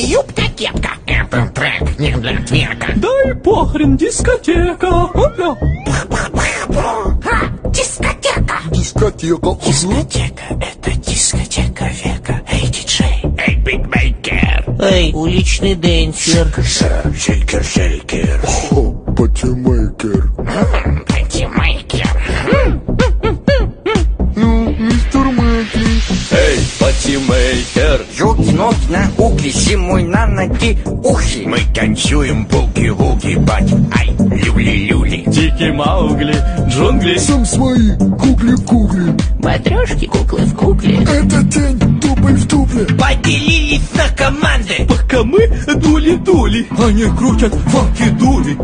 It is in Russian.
юбка, кепка. Этот трек не для твека. Дай похрен, дискотека. Опля. Дискотека. Дискотека. Дискотека, это дискотека века. Эй, диджей. Эй, битмейкер. Эй, уличный дэнсер. Шейкер, шейкер. О, патимейкер. Патимейкер. Ну, мистер Мэйки. Эй, патимейкер. Ноги на угли, зимой на ноги ухи. Мы танцуем буги-вуги, бать, ай, люли-люли. Дикий Маугли, джунгли. Сам свои, кугли-кугли. Матрешки, куклы в кукле. Это тень, дубль в дубле. Поделились на команды. Пока мы дули-дули, они крутят фанки-дули.